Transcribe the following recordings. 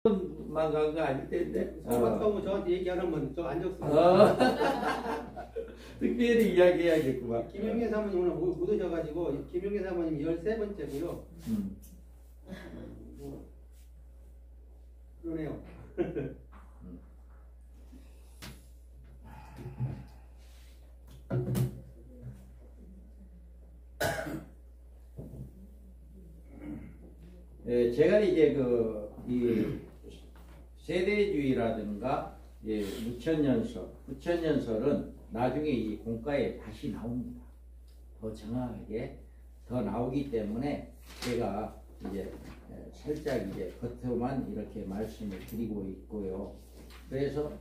만 간 거 아닐 텐데. 성박하고 저한테 얘기 안 하면 저 안 적습니다. 특별히 이야기해야겠구만. 김영애 사모님 오늘 못 오셔가지고 김영애 사모님 13번째고요. 그러네요. 제가 이제 이 세대주의라든가 부천연설은 나중에 이 공과에 다시 나옵니다. 더 정확하게 더 나오기 때문에 제가 이제 살짝 이제 겉으로만 이렇게 말씀을 드리고 있고요. 그래서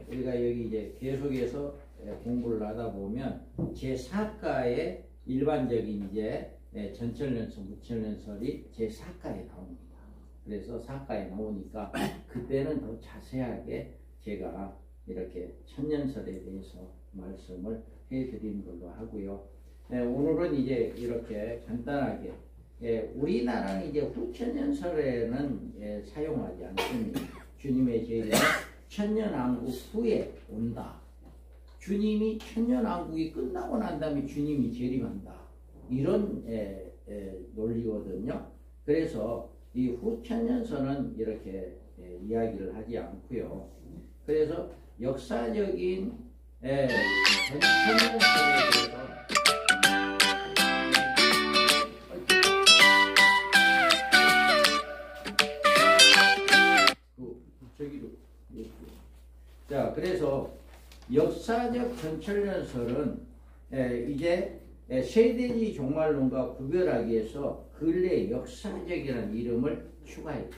우리가 여기 이제 계속해서 공부를 하다 보면 제 4과의 일반적인 이제 전철연설, 무천연설이 제 4과에 나옵니다. 그래서 4과에 나오니까 그때는 더 자세하게 제가 이렇게 천연설에 대해서 말씀을 해드리는 걸로 하고요. 오늘은 이제 이렇게 간단하게 우리나라는 이제 후천연설에는 사용하지 않습니다. 주님의 재림은 천년왕국 후에 온다. 주님이 천년왕국이 끝나고 난 다음에 주님이 재림한다. 이런 논리거든요. 그래서 이 후천연설은 이렇게 이야기를 하지 않고요. 그래서 역사적인 천년설에 대해서 자, 그래서 역사적 전철연설은 이제 세대주의 종말론과 구별하기 위해서 근래 역사적이라는 이름을 추가했다.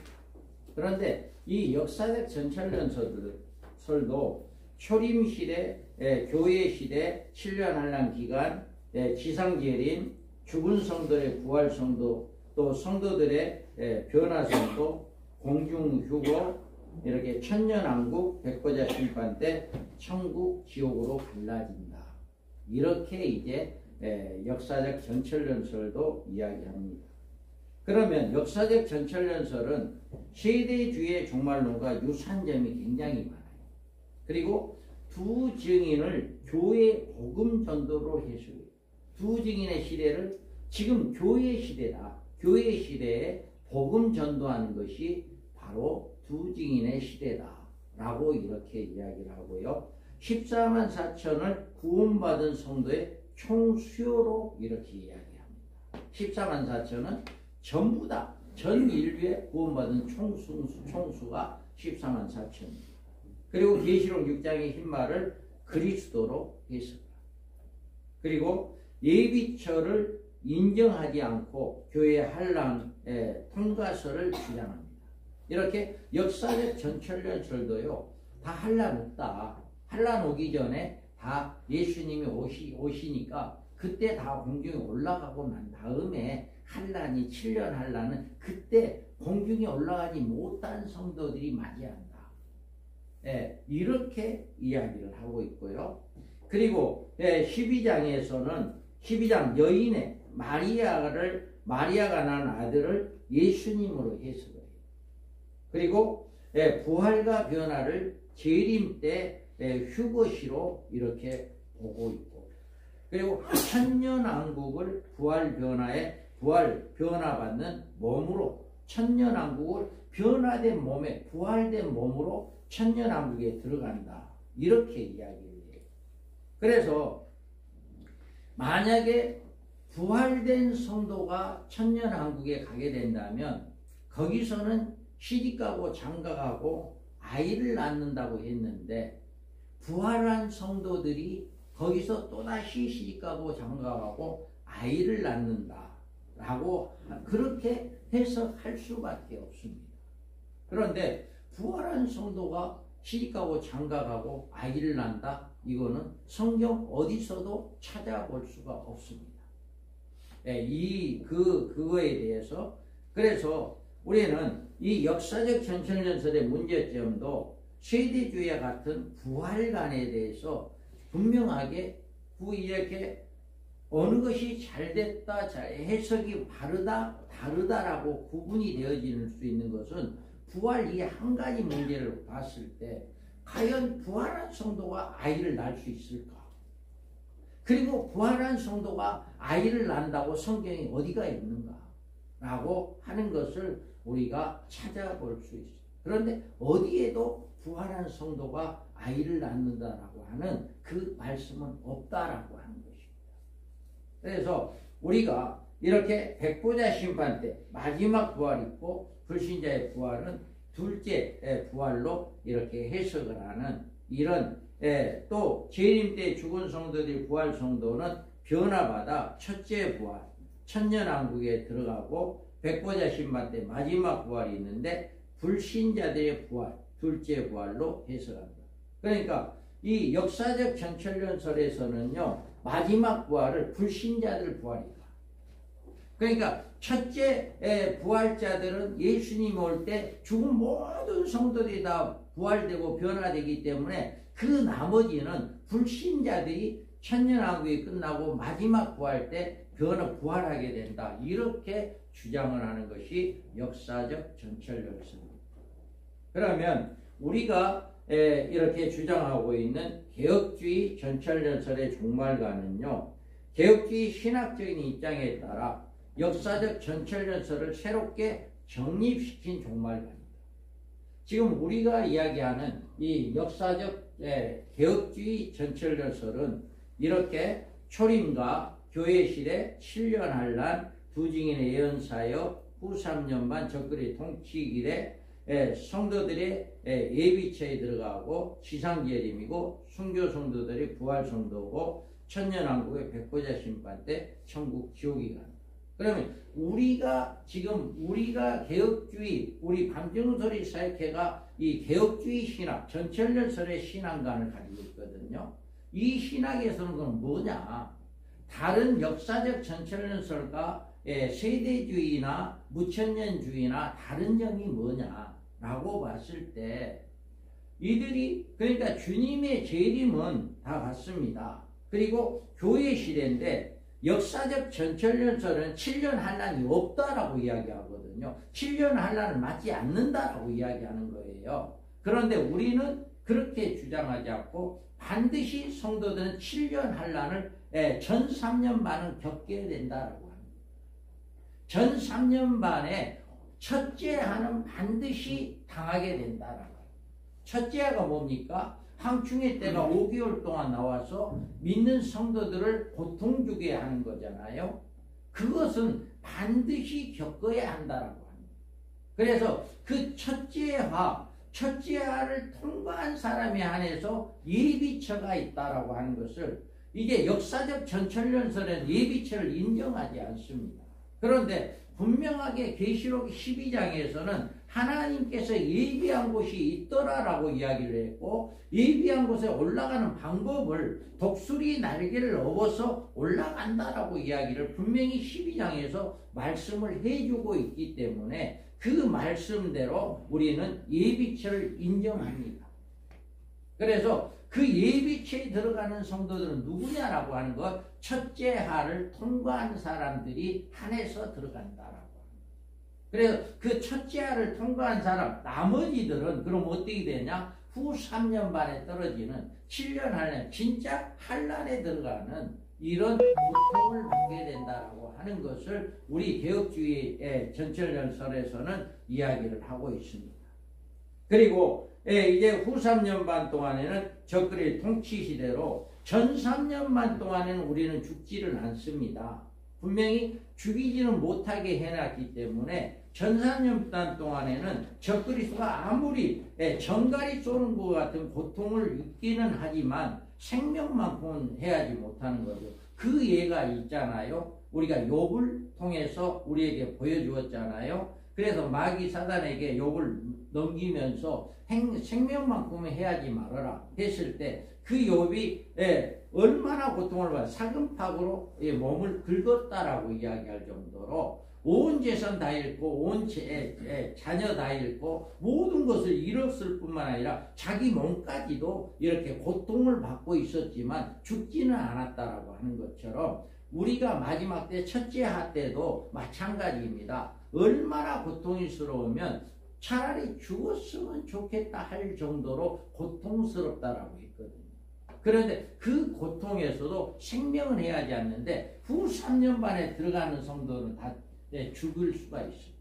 그런데 이 역사적 전철연설도 초림시대, 교회시대, 7년 한란 기간, 지상재림, 죽은 성도의 부활성도, 또 성도들의 변화성도, 공중휴거, 이렇게 천년왕국, 백보자 심판 때 천국, 지옥으로 갈라진다. 이렇게 이제 역사적 전철연설도 이야기합니다. 그러면 역사적 전철연설은 세대주의 종말론과 유사점이 굉장히 많아요. 그리고 두 증인을 교회 복음 전도로 해석해요. 두 증인의 시대를 지금 교회 시대다. 교회 시대에 복음 전도하는 것이 바로 두 증인의 시대다 라고 이렇게 이야기를 하고요. 14만 4천을 구원받은 성도의 총수요로 이렇게 이야기합니다. 14만 4천은 전부 다 전 인류에 구원받은 총수가 14만 4천입니다. 그리고 계시록 6장의 흰말을 그리스도로 해석합니다. 그리고 예비처를 인정하지 않고 교회 한란의 통과서를 주장합니다. 이렇게 역사적 전철연설도요, 다 한란 없다. 한란 오기 전에 다 예수님이 오시니까 그때 다 공중에 올라가고 난 다음에 한란이 7년 한란은 그때 공중에 올라가지 못한 성도들이 맞이한다. 이렇게 이야기를 하고 있고요. 그리고 12장에서는 12장 여인의 마리아가 낳은 아들을 예수님으로 해석을 해요. 그리고 부활과 변화를 재림 때 휴거시로 이렇게 보고 있고, 그리고 천년왕국을 부활 변화받는 몸으로, 천년왕국을 변화된 몸에, 부활된 몸으로 천년왕국에 들어간다. 이렇게 이야기를 해요. 그래서 만약에 부활된 성도가 천년왕국에 가게 된다면 거기서는 시집가고 장가가고 아이를 낳는다고 했는데, 부활한 성도들이 거기서 또다시 시집가고 장가가고 아이를 낳는다 라고 그렇게 해석할 수밖에 없습니다. 그런데 부활한 성도가 시집가고 장가가고 아이를 낳는다? 이거는 성경 어디서도 찾아볼 수가 없습니다. 그거에 대해서, 그래서 우리는 이 역사적 전철연설의 문제점도 세대주의와 같은 부활관에 대해서 분명하게 이렇게 어느 것이 잘됐다, 해석이 다르다라고 구분이 되어질 수 있는 것은 부활 이 한 가지 문제를 봤을 때 과연 부활한 성도가 아이를 낳을 수 있을까? 그리고 부활한 성도가 아이를 낳는다고 성경이 어디가 있는가? 라고 하는 것을 우리가 찾아볼 수 있어요. 그런데 어디에도 부활한 성도가 아이를 낳는다라고 하는 그 말씀은 없다라고 하는 것입니다. 그래서 우리가 이렇게 백보자 심판 때 마지막 부활이 있고 불신자의 부활은 둘째 부활로 이렇게 해석을 하는 이런 또 재림 때 죽은 성도들의 부활 성도는 변화받아 첫째 부활 천년왕국에 들어가고 백보자 심판 때 마지막 부활이 있는데 불신자들의 부활 둘째 부활로 해석합니다. 그러니까 이 역사적 전철련설에서는요 마지막 부활을 불신자들 부활이다. 그러니까 첫째 부활자들은 예수님 올 때 죽은 모든 성도들이 다 부활되고 변화되기 때문에 그 나머지는 불신자들이 천년왕국이 끝나고 마지막 부활 때 부활하게 된다. 이렇게 주장을 하는 것이 역사적 전철열설입니다. 그러면 우리가 이렇게 주장하고 있는 개혁주의 전철열설의 종말과는요. 개혁주의 신학적인 입장에 따라 역사적 전철열설을 새롭게 정립시킨 종말관입니다. 지금 우리가 이야기하는 이 역사적 개혁주의 전철열설은 이렇게 초림과 교회시대 7년 한란 두 증인의 예언사역 후 3년반 적그리 통치기래 성도들의 예비처에 들어가고 지상재림이고 순교 성도들이 부활 성도고 천년왕국의 백보자 심판 때 천국 지옥이 갑니다. 그러면 우리가 개혁주의 우리 밤중소리 사역회가 이 개혁주의 신학 전철열설의 신앙관을 가지고 있거든요. 이 신학에서는 그럼 뭐냐? 다른 역사적 전철열설과 세대주의나 무천년주의나 다른 점이 뭐냐라고 봤을 때 이들이 그러니까 주님의 재림은 다 같습니다. 그리고 교회 시대인데 역사적 전철열설은 7년 한란이 없다라고 이야기하거든요. 7년 한란은 맞지 않는다라고 이야기하는 거예요. 그런데 우리는 그렇게 주장하지 않고 반드시 성도들은 7년 한란을 전 3년 반은 겪게 된다라고 합니다. 전 3년 반에 첫째 하는 반드시 당하게 된다라고 합니다. 첫째가 뭡니까? 황충의 때가 5개월 동안 나와서 믿는 성도들을 고통 주게 하는 거잖아요. 그것은 반드시 겪어야 한다라고 합니다. 그래서 그 첫째화를 통과한 사람에 한해서 예비처가 있다라고 하는 것을 이제 역사적 전철련설은 예비처를 인정하지 않습니다. 그런데 분명하게 계시록 12장에서는 하나님께서 예비한 곳이 있더라라고 이야기를 했고 예비한 곳에 올라가는 방법을 독수리 날개를 업어서 올라간다라고 이야기를 분명히 12장에서 말씀을 해주고 있기 때문에 그 말씀대로 우리는 예비처를 인정합니다. 그래서 그 예비처에 들어가는 성도들은 누구냐라고 하는 것 첫째 하를 통과한 사람들이 한해서 들어간다라고 합니다. 그래서 그 첫째 하를 통과한 사람 나머지들은 그럼 어떻게 되냐? 후 3년 반에 떨어지는 7년 한란 진짜 한란에 들어가는 이런 고통을 받게 된다라고 하는 것을 우리 개혁주의의 전철열설에서는 이야기를 하고 있습니다. 그리고 이제 후 3년 반 동안에는 적그리 통치 시대로 전 3년 반 동안에는 우리는 죽지를 않습니다. 분명히 죽이지는 못하게 해놨기 때문에 전 3년 반 동안에는 적그리스도가 아무리 정갈이 쏘는 것 같은 고통을 입기는 하지만 생명만큼은 해야지 못하는 거죠. 그 예가 있잖아요. 우리가 욥을 통해서 우리에게 보여주었잖아요. 그래서 마귀 사단에게 욥을 넘기면서 생명만큼은 해야지 말아라 했을 때 그 욥이 얼마나 고통을 받아 사금팍으로 몸을 긁었다라고 이야기할 정도로 온 재산 다 잃고 온 자녀 다 잃고 모든 것을 잃었을 뿐만 아니라 자기 몸까지도 이렇게 고통을 받고 있었지만 죽지는 않았다라고 하는 것처럼 우리가 마지막 때 첫째 하 때도 마찬가지입니다. 얼마나 고통스러우면 차라리 죽었으면 좋겠다 할 정도로 고통스럽다라고 했거든요. 그런데 그 고통에서도 생명은 해하지 않는데 후 3년 반에 들어가는 성도는 다 죽을 수가 있어요.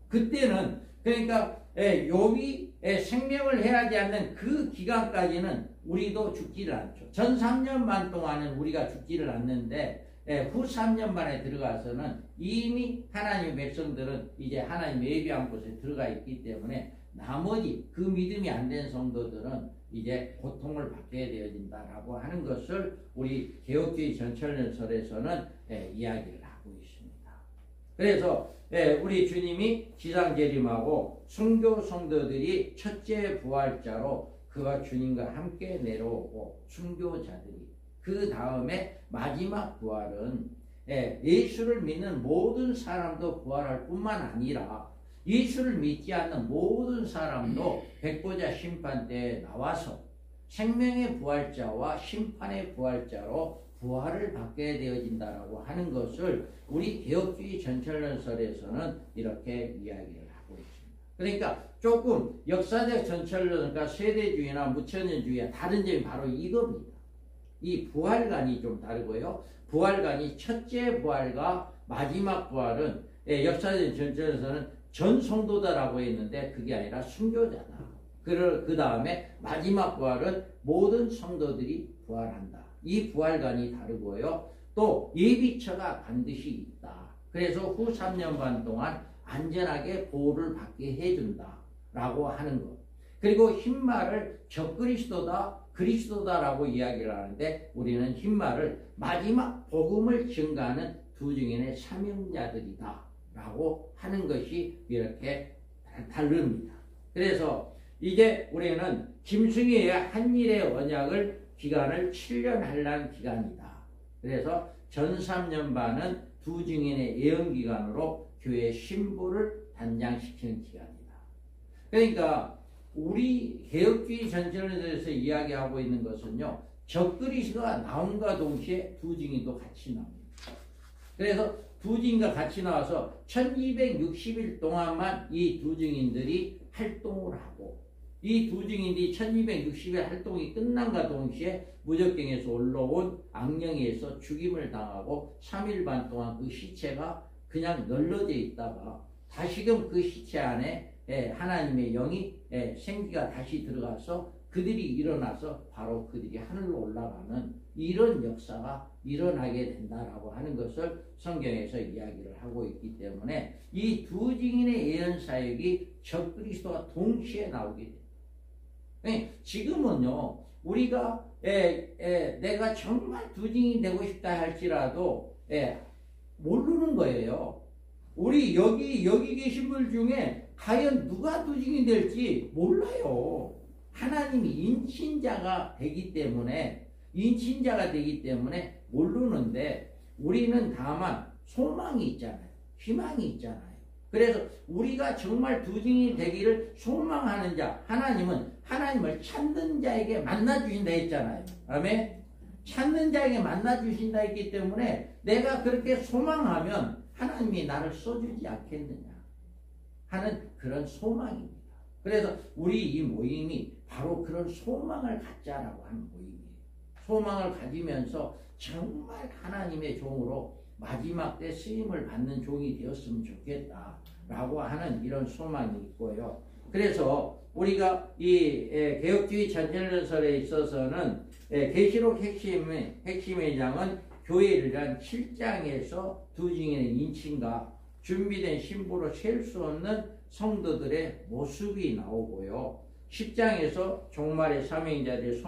그때는 그러니까 욥이 생명을 해하지 않는 그 기간까지는 우리도 죽지를 않죠. 전 3년 반 동안은 우리가 죽지를 않는데 후 3년 반에 들어가서는 이미 하나님의 백성들은 이제 하나님의 예비한 곳에 들어가 있기 때문에 나머지 그 믿음이 안 된 성도들은 이제 고통을 받게 되어진다라고 하는 것을 우리 개혁주의 전철연설에서는 이야기를 하고 있습니다. 그래서 우리 주님이 지상재림하고 순교 성도들이 첫째 부활자로 그와 주님과 함께 내려오고 순교자들이 그 다음에 마지막 부활은 예수를 믿는 모든 사람도 부활할 뿐만 아니라 예수를 믿지 않는 모든 사람도 백보자 심판 때에 나와서 생명의 부활자와 심판의 부활자로 부활을 받게 되어진다라고 하는 것을 우리 개혁주의 전철연설에서는 이렇게 이야기를 하고 있습니다. 그러니까 조금 역사적 전철론, 그러니까 세대주의나 무천년주의와 다른 점이 바로 이겁니다. 이 부활관이 좀 다르고요. 부활관이 첫째 부활과 마지막 부활은 역사적 전철에서는 전 성도다라고 했는데 그게 아니라 순교자다. 그 다음에 마지막 부활은 모든 성도들이 부활한다. 이 부활관이 다르고요. 또 예비처가 반드시 있다. 그래서 후 3년 반 동안 안전하게 보호를 받게 해준다라고 하는 것. 그리고 흰말을 적그리스도다, 그리스도다라고 이야기를 하는데 우리는 흰말을 마지막 복음을 증가하는 두 증인의 사명자들이다 라고 하는 것이 이렇게 다릅니다. 그래서 이제 우리는 김승희의 한일의 언약을 기간을 7년 할란 기간이다. 그래서 전 3년 반은 두 증인의 예언기간으로 교회 신부를 단장시키는 기간이다. 그러니까 우리 개혁주의 전체에 대해서 이야기하고 있는 것은요, 적그리스도가 나옴과 동시에 두 증인도 같이 나옵니다. 그래서 두 증인과 같이 나와서 1260일 동안만 이 두 증인들이 활동을 하고 이 두 증인들이 1260일 활동이 끝난과 동시에 무적경에서 올라온 악령에서 죽임을 당하고 3일 반 동안 그 시체가 그냥 널려져 있다가 다시금 그 시체 안에 하나님의 영이 생기가 다시 들어가서 그들이 일어나서 바로 그들이 하늘로 올라가는 이런 역사가 일어나게 된다라고 하는 것을 성경에서 이야기를 하고 있기 때문에 이 두 증인의 예언 사역이 적그리스도가 동시에 나오게 됩니다. 지금은요 우리가 내가 정말 두 증인이 되고 싶다 할지라도 모르는 거예요. 우리 여기 계신 분 중에 과연 누가 두 증인이 될지 몰라요. 하나님이 인친자가 되기 때문에 모르는데 우리는 다만 소망이 있잖아요. 희망이 있잖아요. 그래서 우리가 정말 두 증인이 되기를 소망하는 자, 하나님은 하나님을 찾는 자에게 만나주신다 했잖아요. 아멘? 찾는 자에게 만나주신다 했기 때문에 내가 그렇게 소망하면 하나님이 나를 써주지 않겠느냐 하는 그런 소망입니다. 그래서 우리 이 모임이 바로 그런 소망을 갖자라고 하는 모임이에요. 소망을 가지면서 정말 하나님의 종으로 마지막 때 쓰임을 받는 종이 되었으면 좋겠다라고 하는 이런 소망이 있고요. 그래서 우리가 이 개혁주의 전철연설에 있어서는 계시록 핵심의 장은 교회를 위한 7장에서 두 증인의 인침과 준비된 신부로 셀 수 없는 성도들의 모습이 나오고요. 10장에서 종말의 사명자들의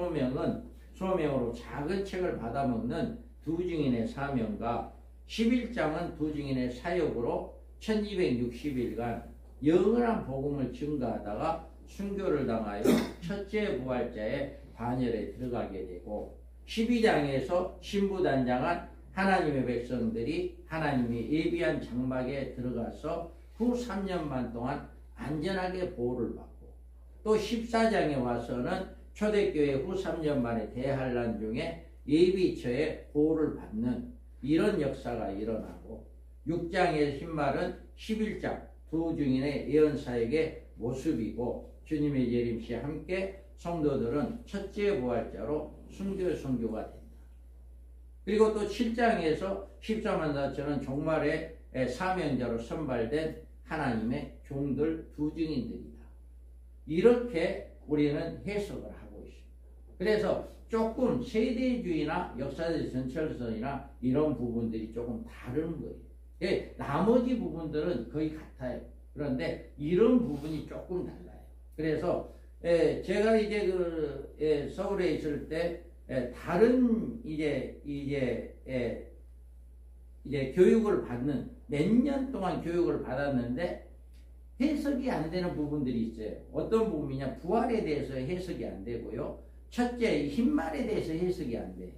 소명으로 작은 책을 받아먹는 두 증인의 사명과 11장은 두 증인의 사역으로 1260일간 영원한 복음을 증거하다가 순교를 당하여 첫째 부활자의 반열에 들어가게 되고 12장에서 신부단장한 하나님의 백성들이 하나님이 예비한 장막에 들어가서 후 3년 반 동안 안전하게 보호를 받고 또 14장에 와서는 초대교회 후 3년 만에 대환란 중에 예비처의 보호를 받는 이런 역사가 일어나고 6장의 신말은 11장 두 증인의 예언 사역의 모습이고 주님의 재림시에 함께 성도들은 첫째 부활자로 순교가 된다. 그리고 또 7장에서 14만 4천은 종말의 사명자로 선발된 하나님의 종들 두 증인들이다. 이렇게 우리는 해석을 하고 있습니다. 그래서 조금 세대주의나 역사적 전철선이나 이런 부분들이 조금 다른 거예요. 나머지 부분들은 거의 같아요. 그런데 이런 부분이 조금 달라요. 그래서 제가 이제 서울에 있을 때 다른 이제 교육을 받는 몇 년 동안 교육을 받았는데 해석이 안 되는 부분들이 있어요. 어떤 부분이냐? 부활에 대해서 해석이 안 되고요. 첫째, 흰말에 대해서 해석이 안 돼요.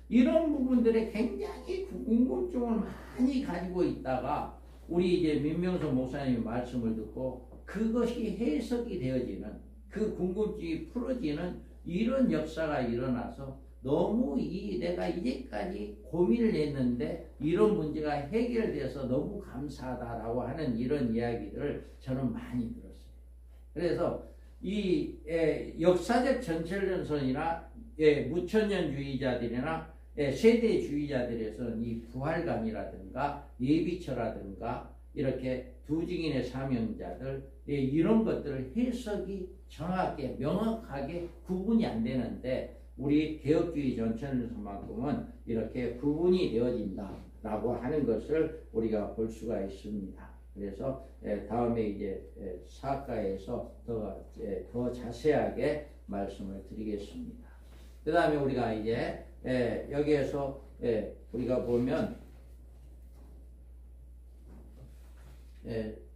이런 부분들에 굉장히 궁금증을 많이 가지고 있다가 우리 이제 민명석 목사님의 말씀을 듣고 그것이 해석이 되어지는, 그 궁금증이 풀어지는 이런 역사가 일어나서 너무 내가 이제까지 고민을 했는데 이런 문제가 해결돼서 너무 감사하다라고 하는 이런 이야기들을 저는 많이 들었어요. 그래서 이 역사적 전철연선이나 무천년주의자들이나 세대주의자들에서는 이 부활감이라든가 예비처라든가 이렇게 두 증인의 사명자들 이런 것들을 해석이 정확하게 명확하게 구분이 안 되는데 우리 개혁주의 전천에서만큼은 이렇게 구분이 되어진다라고 하는 것을 우리가 볼 수가 있습니다. 그래서 다음에 이제 사과에서 더 자세하게 말씀을 드리겠습니다. 그 다음에 우리가 이제 여기에서 우리가 보면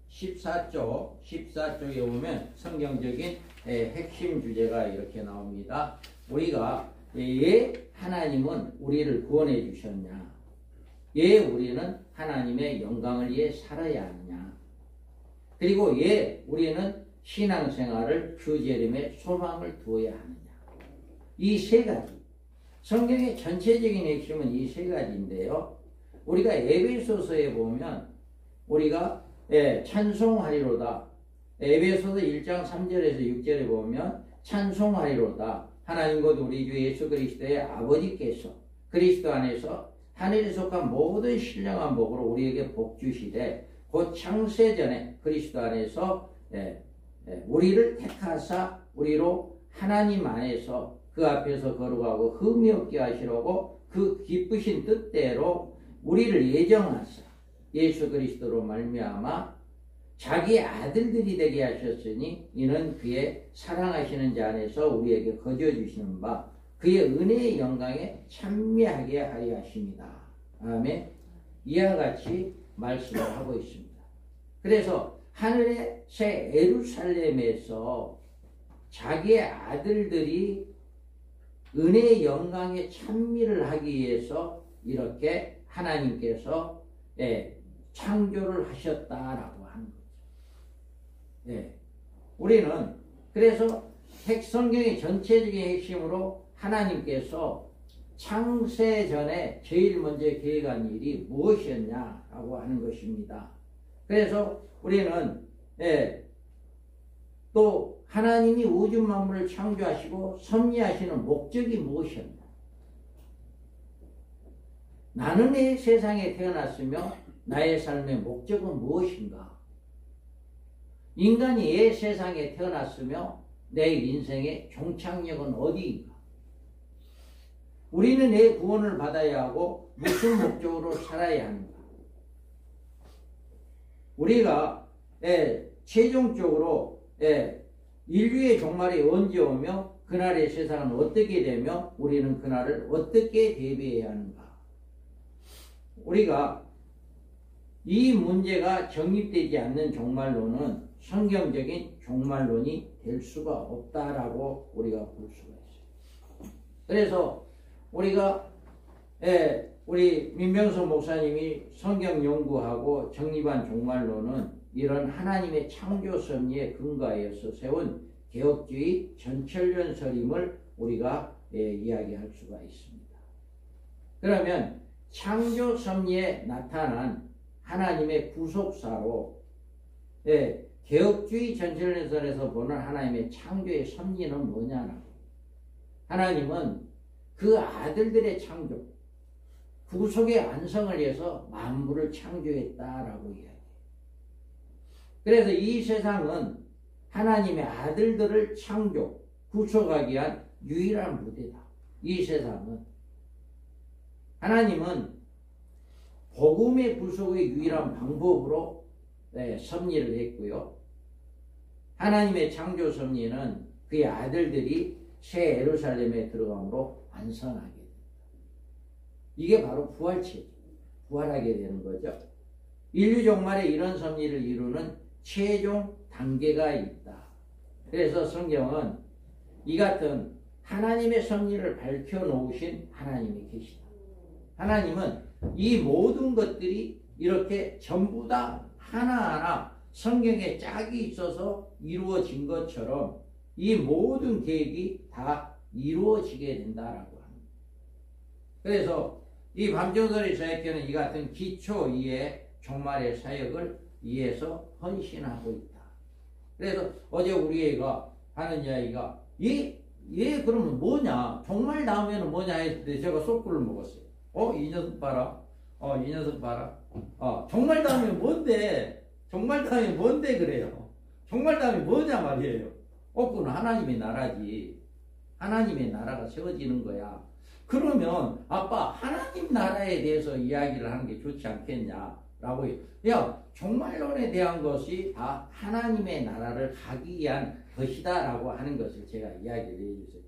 14쪽에 보면 성경적인 핵심 주제가 이렇게 나옵니다. 우리가 왜 하나님은 우리를 구원해 주셨냐? 왜 우리는 하나님의 영광을 위해 살아야 하느냐? 그리고 왜 우리는 신앙생활을 주 재림에 소망을 두어야 하느냐? 이 세 가지. 성경의 전체적인 핵심은 이 세 가지인데요. 우리가 에베소서에 보면 우리가 찬송하리로다. 에베소서 1장 3절에서 6절에 보면 찬송하리로다. 하나님 곧 우리 주 예수 그리스도의 아버지께서 그리스도 안에서 하늘에 속한 모든 신령한 복으로 우리에게 복 주시되 곧 창세전에 그리스도 안에서 우리를 택하사 우리로 하나님 안에서 그 앞에서 거룩하고 흠이 없게 하시려고 그 기쁘신 뜻대로 우리를 예정하사 예수 그리스도로 말미암아 자기 아들들이 되게 하셨으니 이는 그의 사랑하시는 자 안에서 우리에게 거저 주시는 바 그의 은혜의 영광에 참미하게 하려 하십니다. 아멘. 이와 같이 말씀을 하고 있습니다. 그래서 하늘의 새 예루살렘에서 자기의 아들들이 은혜의 영광에 찬미를 하기 위해서 이렇게 하나님께서 창조를 하셨다라고 하는 거죠. 우리는 그래서 성경의 전체적인 핵심으로 하나님께서 창세 전에 제일 먼저 계획한 일이 무엇이었냐라고 하는 것입니다. 그래서 우리는 또 하나님이 우주 만물을 창조하시고 섭리하시는 목적이 무엇이었냐? 나는 이 세상에 태어났으며 나의 삶의 목적은 무엇인가? 인간이 왜 세상에 태어났으며 내 인생의 종착역은 어디인가? 우리는 왜 구원을 받아야 하고 무슨 목적으로 살아야 하는가? 우리가 최종적으로 인류의 종말이 언제 오며 그날의 세상은 어떻게 되며 우리는 그날을 어떻게 대비해야 하는가? 우리가 이 문제가 정립되지 않는 종말론은 성경적인 종말론이 될 수가 없다라고 우리가 볼 수가 있어요. 그래서 우리가 우리 민명석 목사님이 성경 연구하고 정립한 종말론은 이런 하나님의 창조 섭리에 근거하여서 세운 개혁주의 전철연설임을 우리가 이야기할 수가 있습니다. 그러면 창조 섭리에 나타난 하나님의 구속사로 개혁주의 전철연설에서 보는 하나님의 창조의 섭리는 뭐냐나. 하나님은 그 아들들의 창조, 구속의 완성을 위해서 만물을 창조했다라고 이야기해요. 그래서 이 세상은 하나님의 아들들을 창조, 구속하기 위한 유일한 무대다. 이 세상은. 하나님은 복음의 구속의 유일한 방법으로 섭리를 했고요. 하나님의 창조 섭리는 그의 아들들이 새 예루살렘에 들어감으로 완성하게 됩니다. 이게 바로 부활체죠. 부활하게 되는 거죠. 인류 종말에 이런 섭리를 이루는 최종 단계가 있다. 그래서 성경은 이 같은 하나님의 섭리를 밝혀놓으신 하나님이 계시다. 하나님은 이 모든 것들이 이렇게 전부 다 하나하나 성경에 짝이 있어서 이루어진 것처럼 이 모든 계획이 다 이루어지게 된다라고 합니다. 그래서 이 밤정설의 사역자는 이 같은 기초 이해 종말의 사역을 위해서 헌신하고 있다. 그래서 어제 우리 애가 하는 이야기가 얘 그러면 뭐냐? 종말 다음에는 뭐냐 했을 때 제가 속구를 먹었어요. 이 녀석 봐라. 이 녀석 봐라. 종말 다음에 뭔데? 종말 다음에 뭔데 그래요? 종말 다음에 뭐냐 말이에요. 그건 하나님의 나라지. 하나님의 나라가 세워지는 거야. 그러면 아빠 하나님 나라에 대해서 이야기를 하는 게 좋지 않겠냐라고 해요. 야, 종말론에 대한 것이 다 하나님의 나라를 가기 위한 것이다라고 하는 것을 제가 이야기를 해줬어요.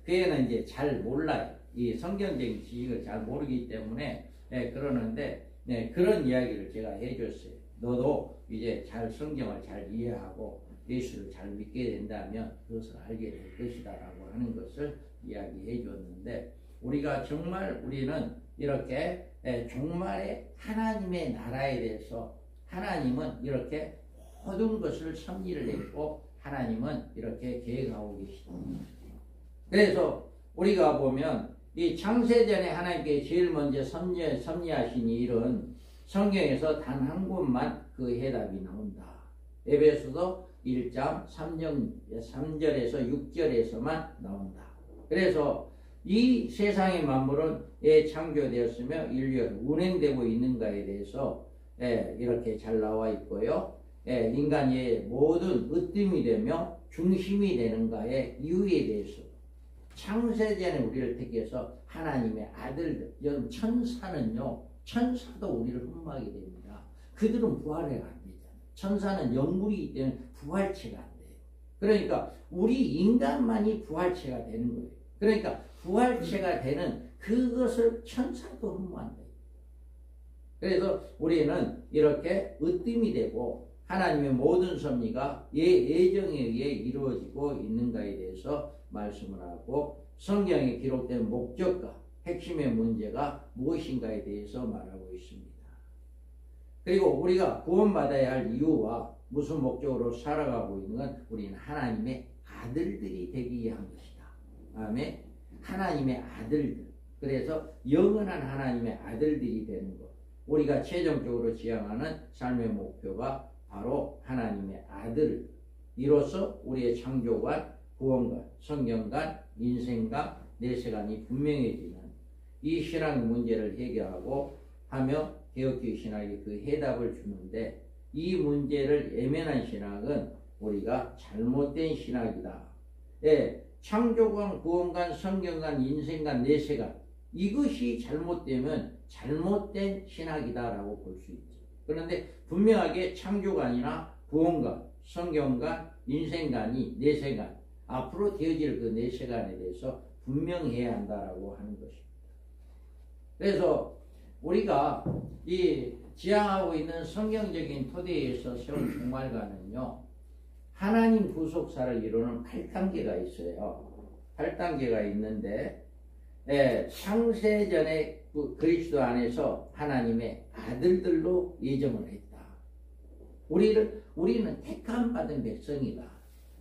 그 애는 이제 잘 몰라요. 이 성경적인 지식을 잘 모르기 때문에 그러는데 그런 이야기를 제가 해줬어요. 너도 이제 잘 성경을 잘 이해하고 예수를 잘 믿게 된다면 그것을 알게 될 것이다라고 하는 것을 이야기해 줬는데 우리가 정말 우리는 이렇게 종말의 하나님의 나라에 대해서 하나님은 이렇게 모든 것을 섭리를 했고 하나님은 이렇게 계획하고 계시다. 그래서 우리가 보면 이 창세전에 하나님께 제일 먼저 섭리하신 일은 성경에서 단 한 곳만 그 해답이 나온다. 에베소서 1장 3절에서 6절에서만 나온다. 그래서 이 세상의 만물은 창조되었으며 인류가 운행되고 있는가에 대해서 이렇게 잘 나와 있고요. 인간의 모든 으뜸이 되며 중심이 되는가의 이유에 대해서 창세전에 우리를 택해서 하나님의 아들들, 여러분 천사도 우리를 흠모하게 됩니다. 그들은 부활해가 안 되잖아요. 천사는 영물이기 때문에 부활체가 안 돼요. 그러니까 우리 인간만이 부활체가 되는 거예요. 그러니까 부활체가 되는 그것을 천사도 흠모한다. 그래서 우리는 이렇게 으뜸이 되고 하나님의 모든 섭리가 예정에 의해 이루어지고 있는가에 대해서 말씀을 하고 성경에 기록된 목적과 핵심의 문제가 무엇인가에 대해서 말하고 있습니다. 그리고 우리가 구원받아야 할 이유와 무슨 목적으로 살아가고 있는 건 우리는 하나님의 아들들이 되기 위한 것이다. 아멘. 하나님의 아들들. 그래서 영원한 하나님의 아들들이 되는 것. 우리가 최종적으로 지향하는 삶의 목표가 바로 하나님의 아들. 이로써 우리의 창조관, 구원관, 성경관, 인생관, 내세관이 분명해지는 이 신앙 문제를 해결하고 하며 개혁주의 신학이 그 해답을 주는데 이 문제를 외면한 신학은 우리가 잘못된 신학이다. 창조관, 구원관, 성경관, 인생관, 내세관 이것이 잘못되면 잘못된 신학이다라고 볼 수 있죠. 그런데 분명하게 창조관이나 구원관, 성경관, 인생관이 내세관 앞으로 되어질 그 내세관에 대해서 분명해야 한다라고 하는 것입니다. 그래서 우리가 이 지향하고 있는 성경적인 토대에서 세운 종말관은요, 하나님 구속사를 이루는 8단계가 있어요. 8단계가 있는데, 창세전에 그리스도 안에서 하나님의 아들들로 예정을 했다. 우리는 택함 받은 백성이다.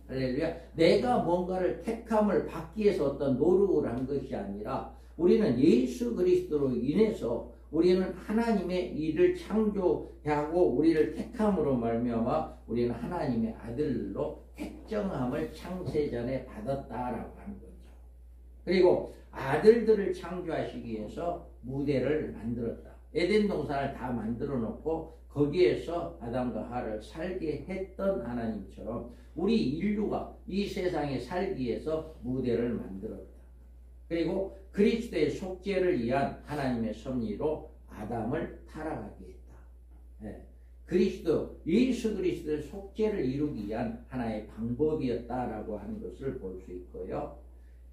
할렐루야. 내가 뭔가를 택함을 받기 위해서 어떤 노력을 한 것이 아니라 우리는 예수 그리스도로 인해서 우리는 하나님의 일을 창조하고 우리를 택함으로 말미암아 우리는 하나님의 아들로 택정함을 창세전에 받았다라고 하는 거죠. 그리고 아들들을 창조하시기 위해서 무대를 만들었다. 에덴 동산을 다 만들어 놓고 거기에서 아담과 하와를 살게 했던 하나님처럼 우리 인류가 이 세상에 살기 위해서 무대를 만들었다. 그리고 그리스도의 속죄를 위한 하나님의 섭리로 아담을 타락하게 했다. 그리스도, 예수 그리스도의 속죄를 이루기 위한 하나의 방법이었다라고 하는 것을 볼 수 있고요.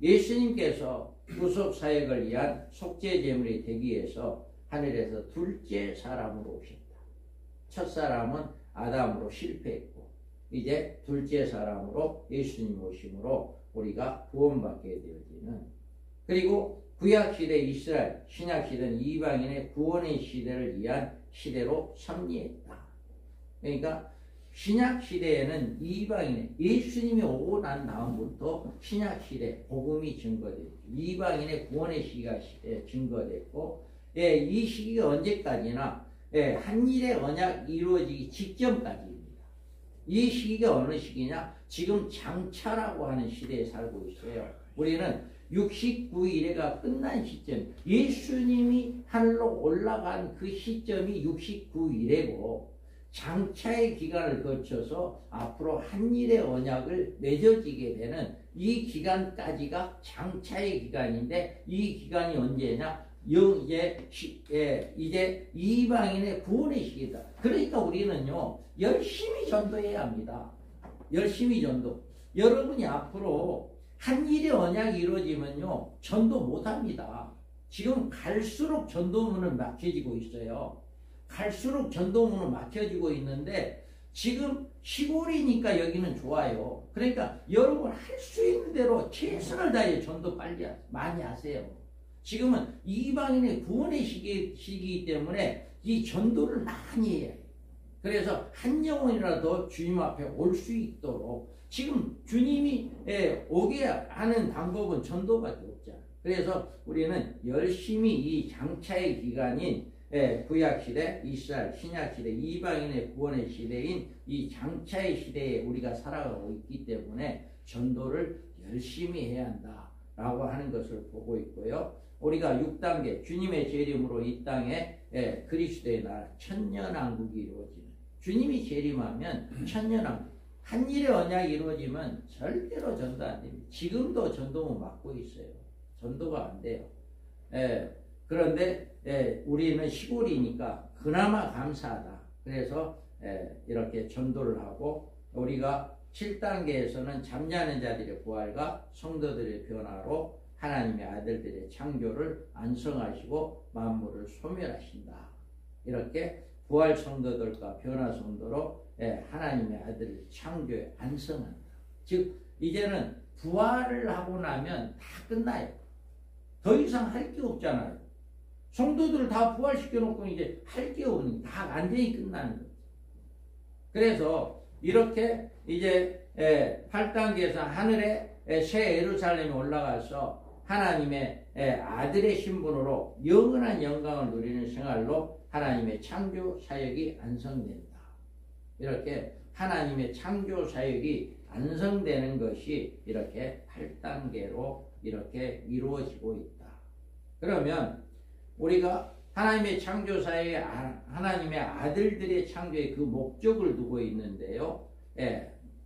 예수님께서 구속 사역을 위한 속죄 제물이 되기 위해서 하늘에서 둘째 사람으로 오셨다. 첫 사람은 아담으로 실패했고 이제 둘째 사람으로 예수님 오심으로 우리가 구원받게 되어지는, 그리고 구약시대 이스라엘, 신약시대는 이방인의 구원의 시대를 위한 시대로 섭리했다. 그러니까 신약시대에는 이방인의, 예수님이 오고 난 다음부터 신약시대 복음이 증거됐고 이방인의 구원의 시기가 증거됐고, 이 시기가 언제까지나 한일의 언약 이루어지기 직전까지입니다. 이 시기가 어느 시기냐? 지금 장차라고 하는 시대에 살고 있어요. 우리는 69일에가 끝난 시점, 예수님이 하늘로 올라간 그 시점이 69일이고 장차의 기간을 거쳐서 앞으로 한일의 언약을 맺어지게 되는 이 기간까지가 장차의 기간인데, 이 기간이 언제냐? 이제 이방인의 구원의 시기다. 그러니까 우리는요 열심히 전도해야 합니다. 열심히 전도. 여러분이 앞으로 한일의 언약이 이루어지면요 전도 못합니다. 지금 갈수록 전도문은 막혀지고 있어요. 갈수록 전도문은 막혀지고 있는데 지금 시골이니까 여기는 좋아요. 그러니까 여러분 할 수 있는 대로 최선을 다해 전도 빨리 많이 하세요. 지금은 이방인의 구원의 시기이기 때문에 이 전도를 많이 해야 해요. 그래서 한 영혼이라도 주님 앞에 올 수 있도록 지금 주님이 오게 하는 방법은 전도밖에 없잖아요. 그래서 우리는 열심히 이 장차의 기간인 구약시대, 이스라엘, 신약시대, 이방인의 구원의 시대인 이 장차의 시대에 우리가 살아가고 있기 때문에 전도를 열심히 해야 한다라고 하는 것을 보고 있고요. 우리가 6단계 주님의 재림으로 이 땅에 그리스도의 나라 천년왕국이 이루어지는, 주님이 재림하면 천년왕국, 한일의 언약이 이루어지면 절대로 전도 안 됩니다. 지금도 전도문 막고 있어요. 전도가 안 돼요. 그런데 우리는 시골이니까 그나마 감사하다. 그래서 이렇게 전도를 하고, 우리가 7단계에서는 잠자는 자들의 부활과 성도들의 변화로 하나님의 아들들의 창조를 안성하시고 만물을 소멸하신다. 이렇게 부활 성도들과 변화 성도로 하나님의 아들을 창조에 안성한다. 즉 이제는 부활을 하고 나면 다 끝나요. 더 이상 할 게 없잖아요. 성도들을 다 부활시켜 놓고 이제 할 게 없는, 다 완전히 끝나는 거죠. 그래서 이렇게 이제 8단계에서 하늘에 새 예루살렘에 올라가서 하나님의 아들의 신분으로 영원한 영광을 누리는 생활로 하나님의 창조 사역이 완성된다. 이렇게 하나님의 창조 사역이 완성되는 것이 이렇게 8단계로 이렇게 이루어지고 있다. 그러면 우리가 하나님의 창조 사역에 하나님의 아들들의 창조의 그 목적을 두고 있는데요.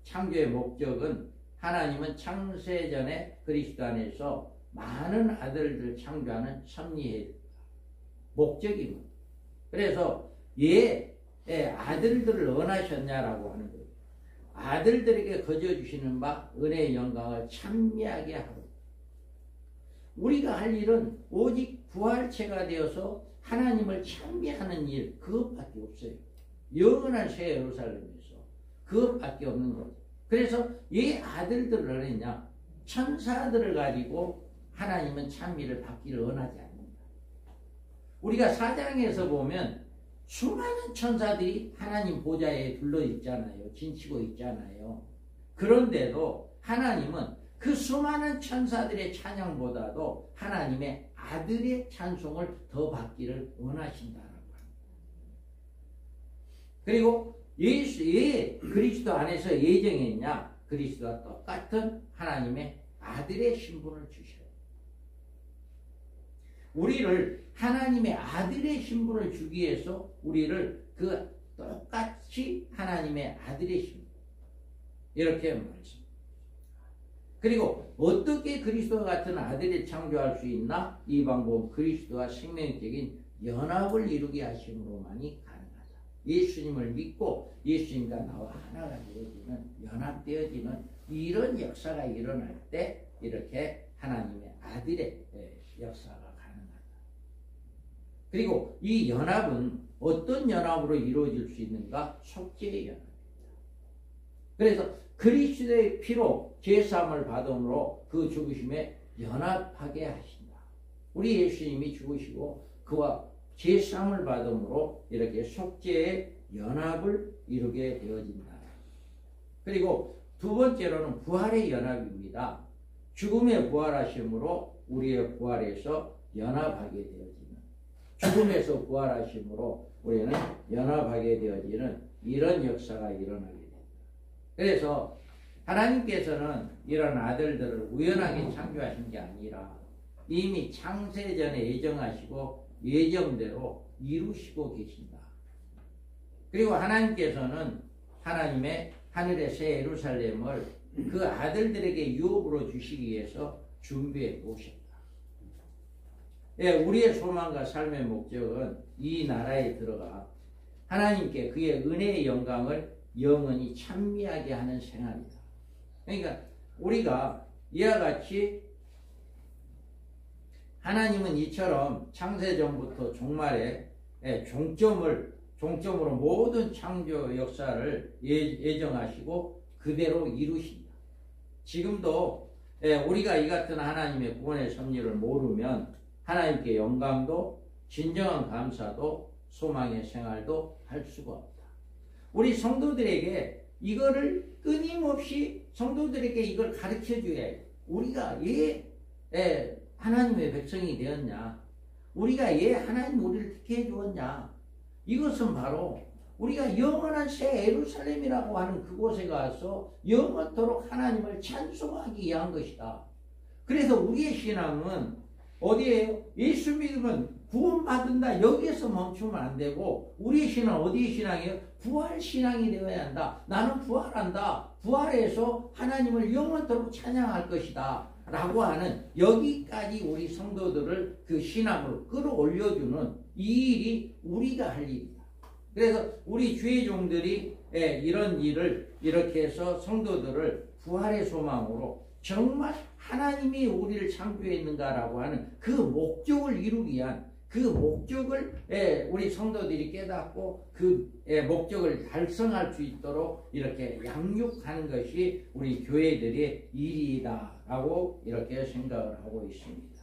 창조의 목적은 하나님은 창세전에 그리스도 안에서 많은 아들들을 창조하는 섭리의 목적입니다. 그래서 아들들을 원하셨냐라고 하는 거예요. 아들들에게 거저주시는 바 은혜의 영광을 찬미하게 하고, 우리가 할 일은 오직 부활체가 되어서 하나님을 찬미하는 일, 그것밖에 없어요. 영원한 새 예루살렘에서 그것밖에 없는 거죠. 그래서 이 아들들을 원했냐? 천사들을 가지고 하나님은 찬미를 받기를 원하지 않는다. 우리가 사장에서 보면 수많은 천사들이 하나님 보좌에 둘러 있잖아요. 진치고 있잖아요. 그런데도 하나님은 그 그 수많은 천사들의 찬양보다도 하나님의 아들의 찬송을 더 받기를 원하신다라고 합니다. 그리고 왜 그리스도 안에서 예정했냐? 그리스도와 똑같은 하나님의 아들의 신분을 주셔요. 우리를 하나님의 아들의 신분을 주기 위해서 우리를 그 똑같이 하나님의 아들의 신분 이렇게 말씀합니다. 그리고 어떻게 그리스도와 같은 아들을 창조할 수 있나? 이 방법 그리스도와 생명적인 연합을 이루게 하심으로만이 가능하다. 예수님을 믿고 예수님과 나와 하나가 되어지는 연합되어지는 이런 역사가 일어날 때 이렇게 하나님의 아들의 역사가 가능하다. 그리고 이 연합은 어떤 연합으로 이루어질 수 있는가? 속죄의 연합입니다. 그래서 그리스도의 피로 제사함을 받음으로 그 죽으심에 연합하게 하신다. 우리 예수님이 죽으시고 그와 제사함을 받음으로 이렇게 속죄의 연합을 이루게 되어진다. 그리고 두 번째로는 부활의 연합입니다. 죽음의 부활하심으로 우리의 부활에서 연합하게 되어지는, 죽음에서 부활하심으로 우리는 연합하게 되어지는 이런 역사가 일어나게 됩니다. 그래서 하나님께서는 이런 아들들을 우연하게 창조하신 게 아니라 이미 창세전에 예정하시고 예정대로 이루시고 계신다. 그리고 하나님께서는 하나님의 하늘의 새 예루살렘을 그 아들들에게 유업으로 주시기 위해서 준비해 놓으셨다. 예, 우리의 소망과 삶의 목적은 이 나라에 들어가 하나님께 그의 은혜의 영광을 영원히 찬미하게 하는 생활이다. 그러니까 우리가 이와 같이 하나님은 이처럼 창세전부터 종말에 종점으로 모든 창조 역사를 예정하시고 그대로 이루신다. 지금도 우리가 이 같은 하나님의 구원의 섭리를 모르면 하나님께 영광도 진정한 감사도 소망의 생활도 할 수가 없다. 우리 성도들에게 이거를 끊임없이 성도들에게 이걸 가르쳐 줘야 해요. 우리가 왜 하나님의 백성이 되었냐? 우리가 왜 하나님 우리를 택해 주었냐? 이것은 바로 우리가 영원한 새 예루살렘이라고 하는 그곳에 가서 영원토록 하나님을 찬송하기 위한 것이다. 그래서 우리의 신앙은 어디에요? 예수 믿으면 구원받는다. 여기에서 멈추면 안 되고 우리의 신앙은 어디의 신앙이에요? 부활 신앙이 되어야 한다. 나는 부활한다. 부활해서 하나님을 영원토록 찬양할 것이다. 라고 하는 여기까지 우리 성도들을 그 신앙으로 끌어올려주는 이 일이 우리가 할 일이다. 그래서 우리 주의 종들이 이런 일을 이렇게 해서 성도들을 부활의 소망으로 정말 하나님이 우리를 창조했는가라고 하는 그 목적을 이루기 위한 그 목적을 우리 성도들이 깨닫고 그 목적을 달성할 수 있도록 이렇게 양육하는 것이 우리 교회들의 일이다라고 이렇게 생각을 하고 있습니다.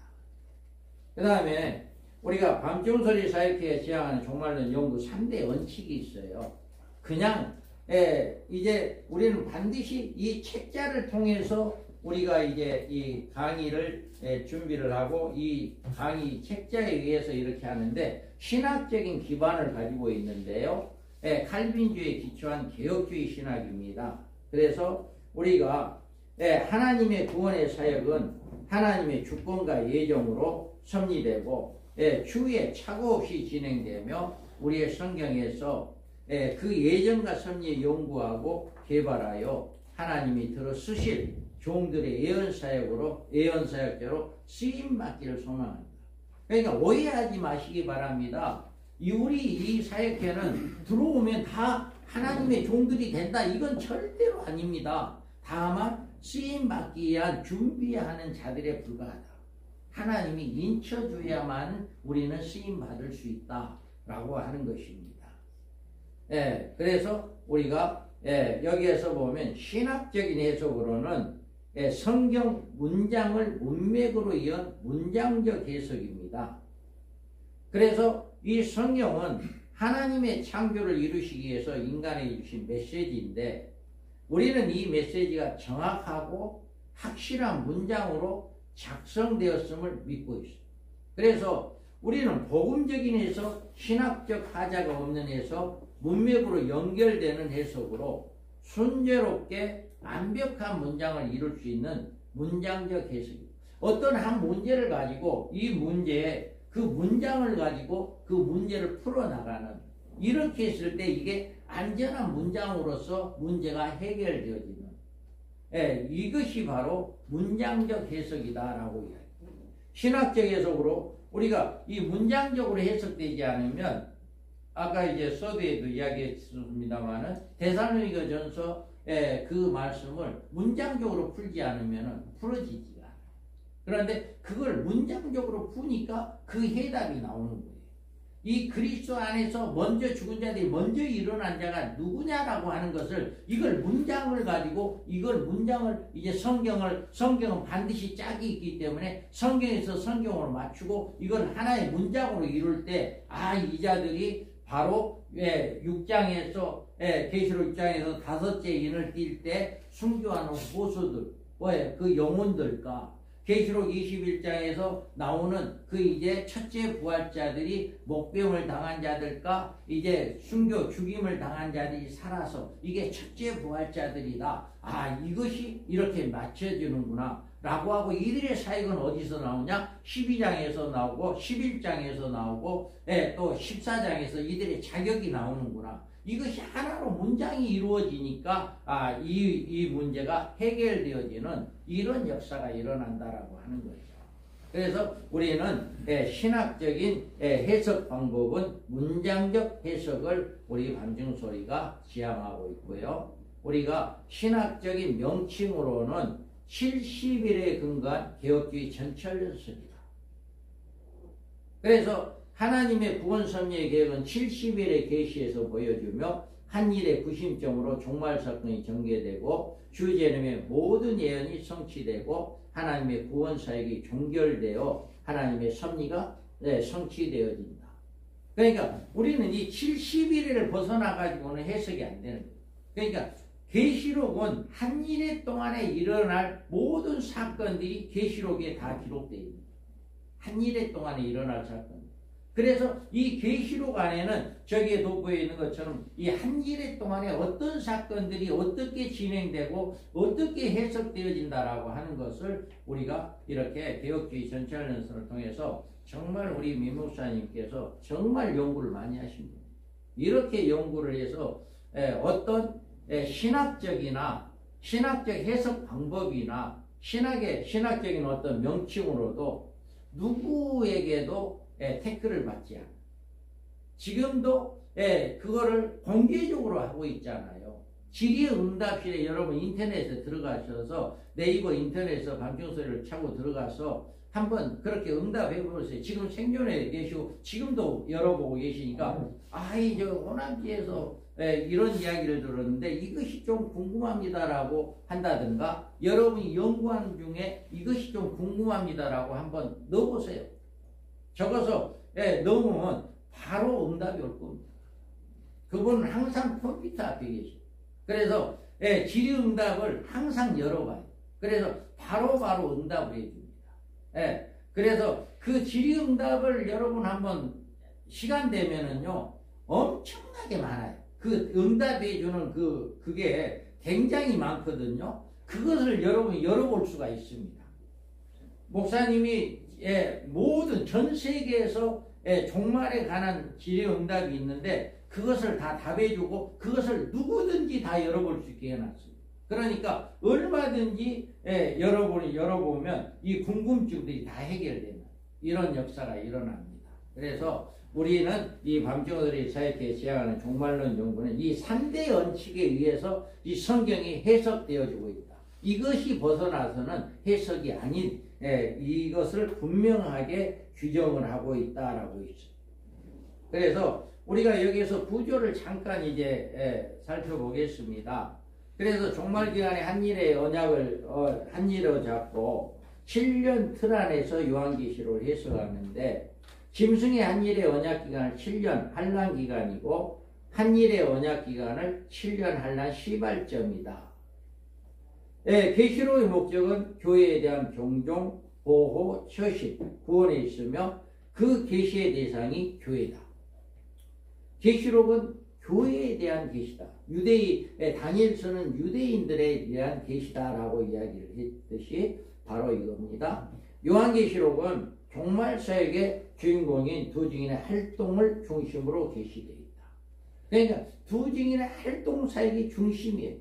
그 다음에 우리가 밤중소리 사역회에 지향하는 종말론 연구 3대 원칙이 있어요. 그냥 이제 우리는 반드시 이 책자를 통해서 우리가 이제 이 강의를 준비를 하고 이 강의 책자에 의해서 이렇게 하는데 신학적인 기반을 가지고 있는데요. 칼빈주의에 기초한 개혁주의 신학입니다. 그래서 우리가 하나님의 구원의 사역은 하나님의 주권과 예정으로 섭리되고 추후에 착오 없이 진행되며 우리의 성경에서 그 예정과 섭리에 연구하고 개발하여 하나님이 들어 쓰실 종들의 예언사역자로 쓰임받기를 소망합니다. 그러니까 오해하지 마시기 바랍니다. 우리 이 사역회는 들어오면 다 하나님의 종들이 된다. 이건 절대로 아닙니다. 다만 쓰임받기 위한 준비하는 자들에 불과하다. 하나님이 인쳐줘야만 우리는 쓰임받을 수 있다라고 하는 것입니다. 그래서 우리가 여기에서 보면 신학적인 해석으로는 성경 문장을 문맥으로 이은 문장적 해석입니다. 그래서 이 성경은 하나님의 창조를 이루시기 위해서 인간에게 주신 메시지인데 우리는 이 메시지가 정확하고 확실한 문장으로 작성되었음을 믿고 있어요. 그래서 우리는 복음적인 해석, 신학적 하자가 없는 해석, 문맥으로 연결되는 해석으로 순조롭게 완벽한 문장을 이룰 수 있는 문장적 해석입니다. 어떤 한 문제를 가지고 이 문제에 그 문장을 가지고 그 문제를 풀어나가는, 이렇게 했을 때 이게 안전한 문장으로서 문제가 해결되어지는, 이것이 바로 문장적 해석이다라고 이야기합니다. 신학적 해석으로 우리가 이 문장적으로 해석되지 않으면, 아까 이제 서두에도 이야기했습니다만은 데살로니가전서 그 말씀을 문장적으로 풀지 않으면 풀어지지가 않아요. 그런데 그걸 문장적으로 푸니까 그 해답이 나오는 거예요. 이 그리스도 안에서 먼저 죽은 자들이 먼저 일어난 자가 누구냐라고 하는 것을, 이걸 문장을 가지고, 이걸 문장을 이제 성경은 반드시 짝이 있기 때문에 성경에서 성경으로 맞추고 이걸 하나의 문장으로 이룰 때, 이 자들이 바로 6장에서 계시록 6장에서 5째 인을 띌 때 순교하는 호수들, 그 영혼들과 계시록 21장에서 나오는 그 이제 첫째 부활자들이 목배움을 당한 자들과 이제 순교 죽임을 당한 자들이 살아서 이게 첫째 부활자들이다. 이것이 이렇게 맞춰지는구나 라고 하고, 이들의 사역은 어디서 나오냐? 12장에서 나오고 11장에서 나오고 또 14장에서 이들의 자격이 나오는구나. 이것이 하나로 문장이 이루어지니까 이 문제가 해결되어지는 이런 역사가 일어난다라고 하는 거죠. 그래서 우리는 신학적인 해석 방법은 문장적 해석을 우리 밤중소리가 지향하고 있고요. 우리가 신학적인 명칭으로는 70일에 근거한 개혁주의 전철연설이다. 그래서 하나님의 구원 섭리의 계획은 70일의 계시에서 보여주며 한 일의 구심점으로 종말 사건이 전개되고 주제님의 모든 예언이 성취되고 하나님의 구원 사역이 종결되어 하나님의 섭리가 성취되어진다. 그러니까 우리는 이 70일을 벗어나가지고는 해석이 안 되는 거예요. 그러니까 계시록은 한 일의 동안에 일어날 모든 사건들이 계시록에 다 기록되어 있습니다. 한 일의 동안에 일어날 사건. 그래서 이 계시록 안에는 저기에 돋보여 있는 것처럼 이 한 일의 동안에 어떤 사건들이 어떻게 진행되고 어떻게 해석되어진다라고 하는 것을 우리가 이렇게 개혁주의 전철연설을 통해서 정말 우리 민 목사님께서 정말 연구를 많이 하십니다. 이렇게 연구를 해서 어떤 신학적이나 신학적 해석 방법이나 신학적인 어떤 명칭으로도 누구에게도 태클을 받지 않아요. 지금도 그거를 공개적으로 하고 있잖아요. 질의응답실에 여러분 인터넷에 들어가셔서 네이버 인터넷에서 밤중소리를 차고 들어가서 한번 그렇게 응답해 보세요. 지금 생존에 계시고 지금도 열어보고 계시니까 저 호남지에서 이런 이야기를 들었는데 이것이 좀 궁금합니다라고 한다든가, 여러분이 연구하는 중에 이것이 좀 궁금합니다라고 한번 넣어보세요. 적어서 넣으면 바로 응답이 올 겁니다. 그분은 항상 컴퓨터 앞에 계시고, 그래서 질의응답을 항상 열어봐요. 그래서 바로 응답을 해줍니다. 그래서 그 질의응답을 여러분 한번 시간 되면은요 엄청나게 많아요. 그 응답해주는 그게 굉장히 많거든요. 그것을 여러분이 열어볼 수가 있습니다. 목사님이 모든 전 세계에서 종말에 관한 질의응답이 있는데 그것을 다 답해주고 그것을 누구든지 다 열어볼 수 있게 해놨습니다. 그러니까 얼마든지 여러분이 열어보면 이 궁금증들이 다 해결되는 이런 역사가 일어납니다. 그래서 우리는 이 밤중어들이 사역에 지향하는 종말론 연구는 이 3대 원칙에 의해서 이 성경이 해석되어지고 있다. 이것이 벗어나서는 해석이 아닌 이것을 분명하게 규정을 하고 있다라고 있어요. 그래서 우리가 여기에서 구조를 잠깐 이제 살펴보겠습니다. 그래서 종말기간에 한일의 언약을 한일로 잡고 7년 틀 안에서 요한계시록을 해석하는데, 짐승의 한일의 언약기간을 7년 환란기간이고 한일의 언약기간을 7년 환란 시발점이다. 계시록의 목적은 교회에 대한 경종, 보호, 처신, 구원에 있으며 그 계시의 대상이 교회다. 계시록은 교회에 대한 계시다. 다니엘서는 유대인들에 대한 계시다라고 이야기를 했듯이 바로 이겁니다. 요한계시록은 종말사역의 주인공인 두 증인의 활동을 중심으로 계시되어 있다. 그러니까 두 증인의 활동 사역이 중심이에요.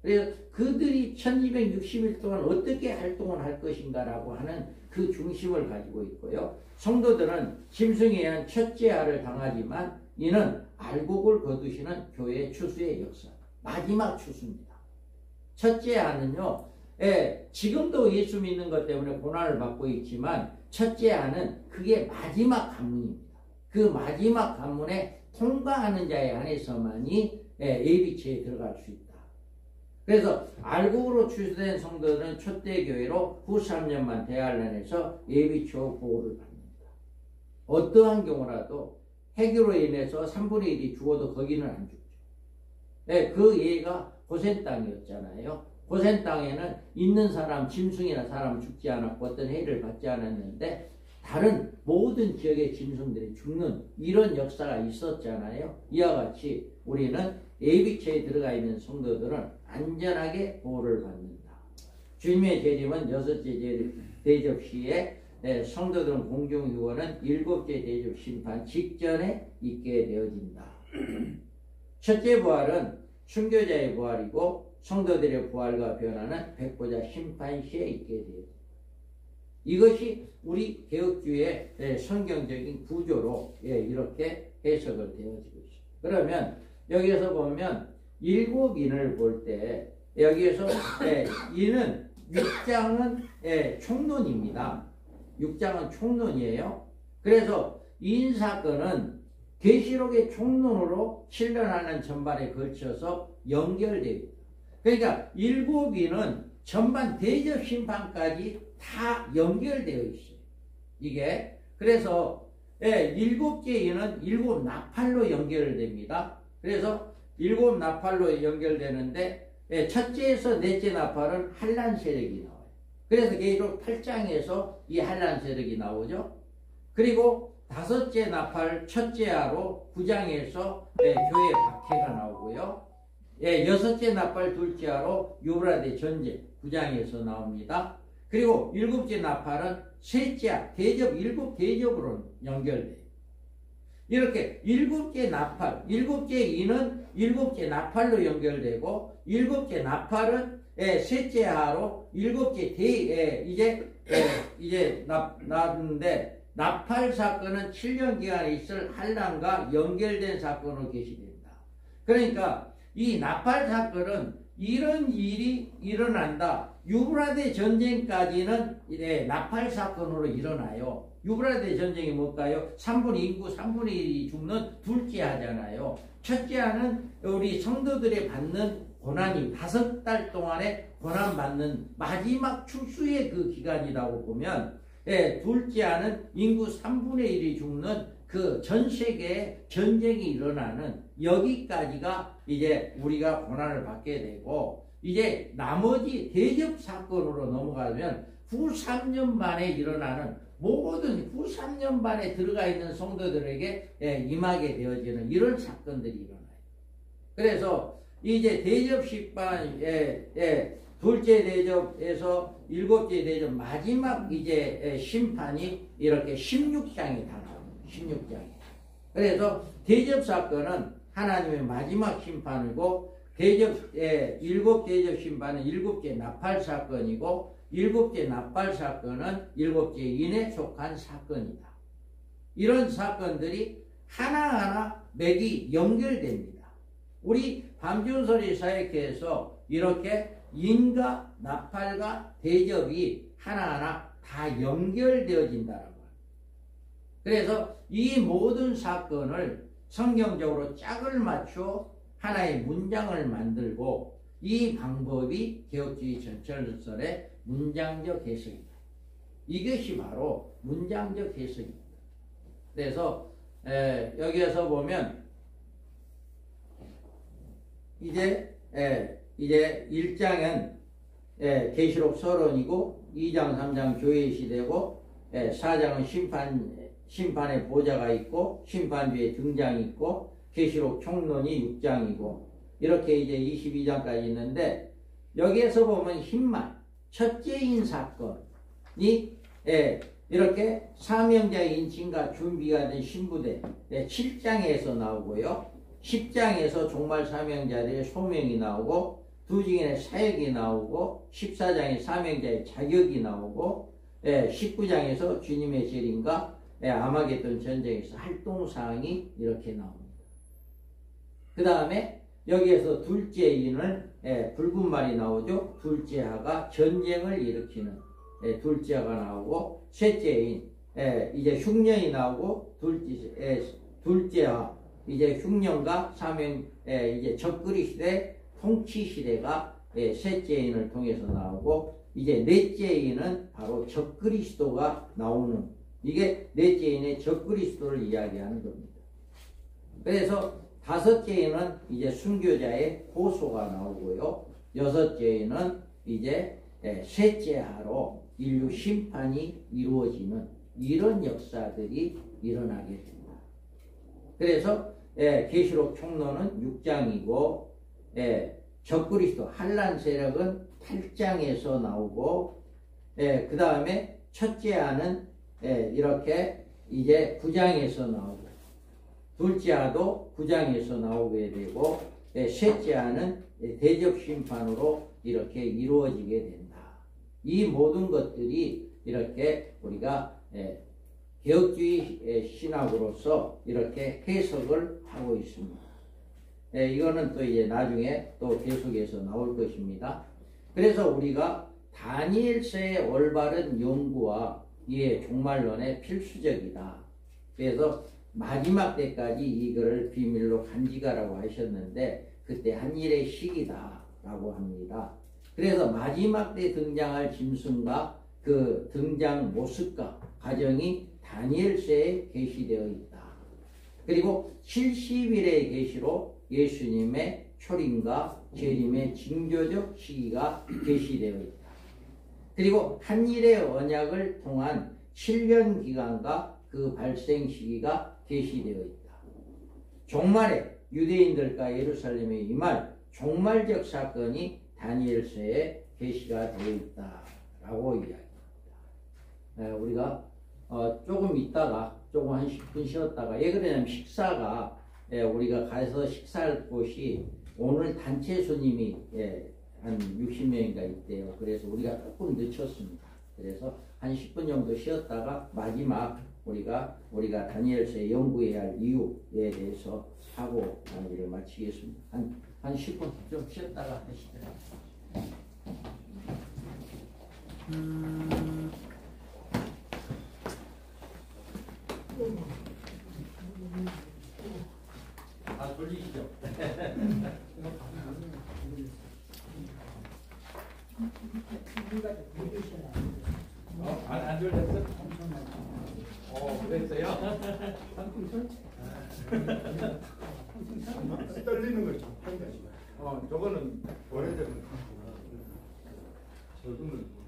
그래서 그들이 1260일 동안 어떻게 활동을 할 것인가라고 하는 그 중심을 가지고 있고요. 성도들은 짐승에 의한 첫째 알을 당하지만 이는 알곡을 거두시는 교회의 추수의 역사. 마지막 추수입니다. 첫째 알은요, 지금도 예수 믿는 것 때문에 고난을 받고 있지만 첫째 알은 그게 마지막 관문입니다. 그 마지막 관문에 통과하는 자의 안에서만이 예비체에 들어갈 수 있다. 그래서 알곡으로 추수된 성도들은 초대교회로 후 3년만 대환란에서 예비초 보호를 받는다. 어떠한 경우라도 해교로 인해서 3분의 1이 죽어도 거기는 안 죽죠. 그 예가 고센 땅이었잖아요. 고센 땅에는 있는 사람, 짐승이나 사람 죽지 않았고 어떤 해를 받지 않았는데 다른 모든 지역의 짐승들이 죽는 이런 역사가 있었잖아요. 이와 같이 우리는 예비체에 들어가 있는 성도들은 안전하게 보호를 받는다. 주님의 재림은 여섯째 대접 시에 성도들은 공중휴거는 일곱째 대접 심판 직전에 있게 되어진다. 첫째 부활은 순교자의 부활이고 성도들의 부활과 변화는 백보자 심판 시에 있게 되어진다. 이것이 우리 개혁주의 성경적인 구조로 이렇게 해석을 되어지고 있습니다. 그러면 여기에서 보면 일곱 인을 볼 때 여기에서 인은 6장은 총론입니다. 6장은 총론이에요. 그래서 인 사건은 계시록의 총론으로 7년하는 전반에 걸쳐서 연결되어 있다. 그러니까 일곱 인은 전반 대접 심판까지 다 연결되어 있어요. 이게 그래서 일곱째 인은 일곱 나팔로 연결됩니다. 그래서 일곱 나팔로 연결되는데 첫째에서 넷째 나팔은 한란 세력이 나와요. 그래서 계시록 8장에서 이 한란 세력이 나오죠. 그리고 다섯째 나팔 첫째 하로 9장에서 교회 박해가 나오고요. 여섯째 나팔 둘째 하로 유브라데 전쟁 9장에서 나옵니다. 그리고 일곱째 나팔은 셋째 대접 일곱 대접으로 연결돼요. 이렇게 일곱째 나팔, 일곱째 인은 일곱째 나팔로 연결되고 일곱째 나팔은 셋째 하로 일곱째 이제 나는데 나팔 사건은 7년 기간에 있을 한란과 연결된 사건으로 계시됩니다. 그러니까 이 나팔 사건은 이런 일이 일어난다. 유브라데 전쟁까지는 나팔 사건으로 일어나요. 유브라데 전쟁이 뭘까요? 인구 3분의 1이 죽는 둘째 하잖아요. 첫째 하는 우리 성도들이 받는 고난이 5달 동안에 고난받는 마지막 추수의 그 기간이라고 보면 둘째 하는 인구 3분의 1이 죽는 그 전 세계에 전쟁이 일어나는 여기까지가 이제 우리가 고난을 받게 되고 이제 나머지 대접 사건으로 넘어가면 후 3년 만에 일어나는 모든 후 3년 만에 들어가 있는 성도들에게 임하게 되어지는 이런 사건들이 일어나요. 그래서 이제 대접 심판, 둘째 대접에서 일곱째 대접 마지막 이제 심판이 이렇게 16장이 다 나옵니다. 16장이. 그래서 대접 사건은 하나님의 마지막 심판이고 일곱 대접 심판은 일곱째 나팔 사건이고 일곱째 나팔 사건은 일곱째 인에 속한 사건이다. 이런 사건들이 하나하나 맥이 연결됩니다. 우리 밤중소리 사역회에서 이렇게 인과 나팔과 대접이 하나하나 다 연결되어진다라고 합니다. 그래서 이 모든 사건을 성경적으로 짝을 맞춰 하나의 문장을 만들고 이 방법이 개혁주의 전철설의 문장적 해석입니다. 이것이 바로 문장적 해석입니다. 그래서 여기에서 보면 이제 1장은 계시록 서론이고 2장 3장 교회 시대고 4장은 심판의 보좌가 있고 심판주의 등장이 있고 계시록 총론이 6장이고 이렇게 이제 22장까지 있는데 여기에서 보면 힘만 첫째인 사건이 이렇게 사명자의 인침과 준비가 된 신부대 7장에서 나오고요. 10장에서 종말 사명자들의 소명이 나오고 두 증인의 사역이 나오고 14장에 사명자의 자격이 나오고 19장에서 주님의 재림과 아마겟돈 전쟁에서 활동사항이 이렇게 나옵니다. 그 다음에 여기에서 둘째인을 붉은 말이 나오죠. 둘째하가 전쟁을 일으키는 둘째가 나오고 셋째인 이제 흉년이 나오고 둘째하 이제 흉년과 사명 이제 적그리 시대 통치 시대가 셋째인을 통해서 나오고 이제 넷째인은 바로 적그리스도가 나오는 이게 넷째인의 적그리스도를 이야기하는 겁니다. 그래서 다섯째인은 이제 순교자의 호소가 나오고요. 여섯째인은 이제 셋째하로 인류 심판이 이루어지는 이런 역사들이 일어나게 됩니다. 그래서 계시록 총론은 6장이고 적그리스도 한란 세력은 8장에서 나오고 그 다음에 첫째하는 이렇게 이제 9장에서 나오고 둘째하도 9장에서 나오게 되고 셋째하는 대적 심판으로 이렇게 이루어지게 된다. 이 모든 것들이 이렇게 우리가 개혁주의 신학으로서 이렇게 해석을 하고 있습니다. 이거는 또 이제 나중에 또 계속해서 나올 것입니다. 그래서 우리가 다니엘서의 올바른 연구와 이의 종말론의 필수적이다. 그래서 마지막 때까지 이거를 비밀로 간직하라고 하셨는데 그때 한 일의 시기다라고 합니다. 그래서 마지막 때 등장할 짐승과 그 등장 모습과 과정이 다니엘서에 게시되어 있다. 그리고 70일의 계시로 예수님의 초림과 재림의 징조적 시기가 게시되어 있다. 그리고 한 일의 언약을 통한 7년 기간과 그 발생 시기가 게시되어 있다. 종말에 유대인들과 예루살렘에 임할 종말적 사건이 다니엘서에 게시가 되어 있다라고 이야기합니다. 우리가 조금 있다가 조금 한 10분 쉬었다가 왜 그러냐면 식사가 우리가 가서 식사할 곳이 오늘 단체 손님이 한 60명인가 있대요. 그래서 우리가 조금 늦췄습니다. 그래서 한 10분 정도 쉬었다가 마지막 우리가 다니엘서에 연구해야 할 이유에 대해서 하고 강의를 마치겠습니다. 한 10분 좀 쉬었다가 하시죠. 돌리시죠. 안 돌렸어? 그랬어요? 떨리는 걸 잡힌다. 저거는 오래되면 저거는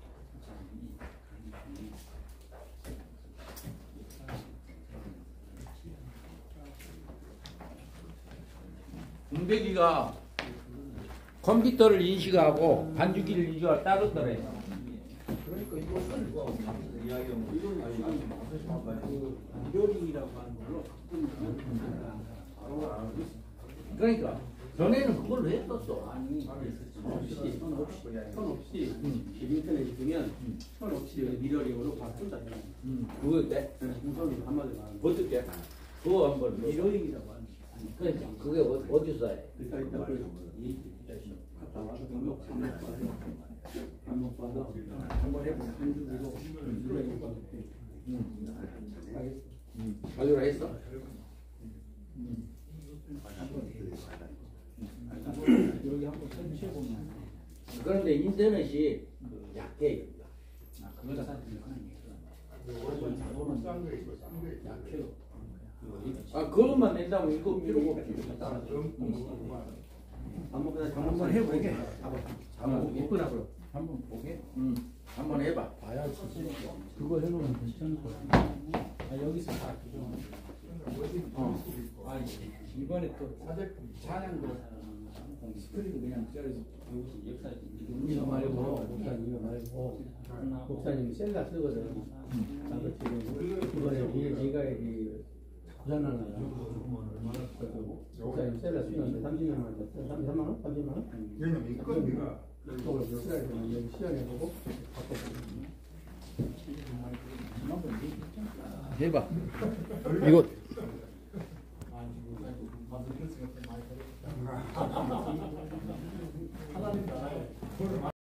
공백이가 컴퓨터를 인식하고 반주기를 인식하고 따르더래요. 그러니까 이거 이야기하면 이건 무료링이라고 하는 걸로 그러니까 전에는 그걸로 했었어. 아니 선 없이 인터넷에 보면 선 없이 미러링으로 바꾼다잖아요. 그거 때 음성이 한마디로 말하면 어떻게? 그거 한번 미러링이라고 하는 거. 그러니까 그게 어디서 해? 그러니까 일단 그 갔다 와서 반복 받아 한번 해보면 한 주기로 미러링 받을게. 가기로 했어? 여기 한번 설치해 보면. 그런데 인터넷이 약해 여기가. 그거다 사실 하는 얘기가. 자본은 약해요. 그것만 낸다면 이거 필요가 없지. 한번 해보게. 잡아. 예쁘라고. 한번 보게. 한번 해봐. 봐야지. 그거 해놓으면 괜찮을 것 같아. 아, 여기서 다 그죠. 아니 이번에 또 사제품 찬양도 스크린 그냥 저기서 이거 말고, 목사님 이거 말고, 목사님 셀라 쓰거든. 아, 그치. 이번에 네가 부산하나요? 목사님 셀라 쓰는데 30만 원 줬어. 33만 원? 30만 원? 왜냐면 이건 내가 그걸 여기 시연해보고 바꿔보고. 해봐. 이거